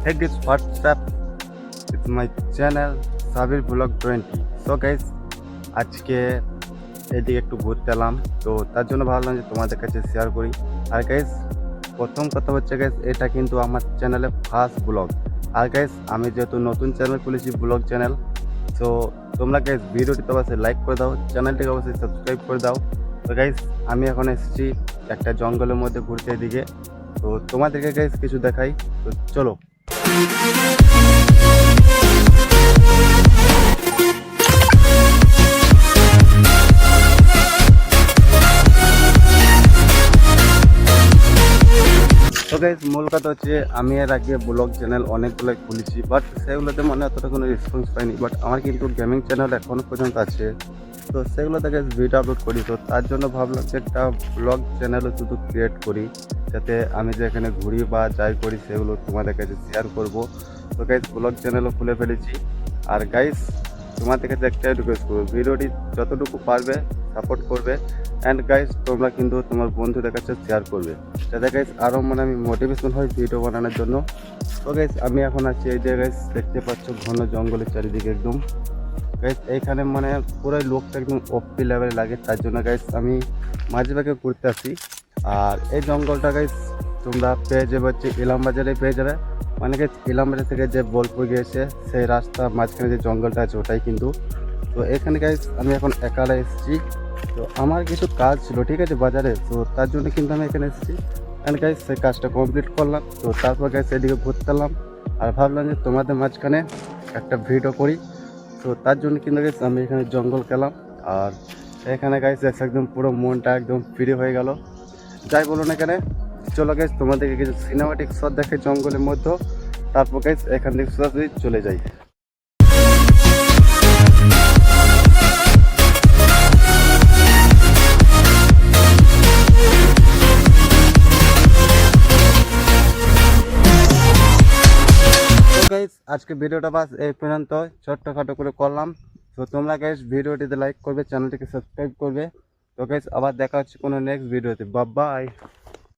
Hey guys, what's up? It's my channel Sabir Vlog 20. So guys, আজকে এদিকে একটু ঘুরতে এলাম, তো তার জন্য ভাবলাম যে তোমাদের কাছে শেয়ার করি। আর গাইস, প্রথম কথা হচ্ছে গাইস, এটা কিন্তু আমার চ্যানেলে ফার্স্ট ব্লগ। আর গাইস, আমি যেহেতু নতুন চ্যানেল খুলেছি, ব্লগ চ্যানেল, তো তোমরা গাইস ভিডিওটিতে অবশ্যই লাইক করে দাও, চ্যানেলটিকে অবশ্যই সাবস্ক্রাইব করে দাও। তো গাইস, আমি এখন এসেছি একটা জঙ্গলের মধ্যে ঘুরতে এদিকে, তো তোমাদেরকে গাইস কিছু দেখাই, তো চলো। তো গাইস, মূল কথা হচ্ছে আমি এর আগে ব্লগ চ্যানেল অনেকগুলোই খুলেছি, বাট সেগুলোতে মানে অতটা কোনো রেসপন্স পাইনি। বাট আমার কিন্তু গেমিং চ্যানেল এখনও পর্যন্ত আছে, তো সেগুলোতে গাইস ভিডিও আপলোড করি। তো তার জন্য ভাবলাম যে একটা ব্লগ চ্যানেলও শুধু ক্রিয়েট করি, যাতে আমি যেখানে ঘুরি বা যাই করি সেগুলো তোমাদের কাছে শেয়ার করব। তো গাইস, ব্লগ চ্যানেলও খুলে ফেলেছি। আর গাইস, তোমাদের কাছে একটাই রিকোয়েস্ট করবো, ভিডিওটি যতটুকু পারবে সাপোর্ট করবে। অ্যান্ড গাইস, তোমরা কিন্তু তোমার বন্ধুদের কাছে শেয়ার করবে, যাতে গাইস আরও মানে আমি মোটিভেশন হয় ভিডিও বানানোর জন্য। তো গাইস, আমি এখন আছি এই যে গাইস দেখতে পাচ্ছ ঘন জঙ্গলের চারিদিকে একদম। গাইস, এইখানে মানে পুরো লোকটা একদম অফি লেভেলে লাগে, তার জন্য গাইস আমি মাঝে ভাগে ঘুরতে আসি। আর এই জঙ্গলটা গাইস তোমরা পেয়ে যাবে হচ্ছে ইলামবাজারে পেয়ে যাবে, মানে গাইস ইলামবাজার থেকে যে বোলপুর গিয়েছে সেই রাস্তা মাঝখানে যে জঙ্গলটা আছে ওটাই কিন্তু। তো এখানে গাইস আমি এখন একালা এসেছি, তো আমার কিছু কাজ ছিল ঠিক আছে বাজারে, তো তার জন্য কিন্তু আমি এখানে এসেছি। অ্যান্ড গাইস, সেই কাজটা কমপ্লিট করলাম, তো তারপর গাইস এদিকে ঘুরতে এলাম। আর ভাবলাম যে তোমাদের মাঝখানে একটা ভিডিও করি, তো তার জন্য কিন্তু গাইস আমি এখানে জঙ্গল গেলাম। আর এখানে গাইস একদম পুরো মনটা একদম ফ্রি হয়ে গেল, যাই বলুন এখানে। চলো গাইস, তোমাদেরকে কিছু সিনেমাটিক শট দেখে জঙ্গলের মধ্যে, তারপর গাইস এখান থেকে সরাসরি চলে যাই। গাইস, আজকে ভিডিওটা বাস এই পর্যন্ত ছোট্টখাটো করে করলাম। তো তোমরা গাইস ভিডিওটিতে লাইক করবে, চ্যানেলটিকে সাবস্ক্রাইব করবে। তো গাইস, আবার দেখা হচ্ছে কোনো নেক্সট ভিডিওতে। Bye bye.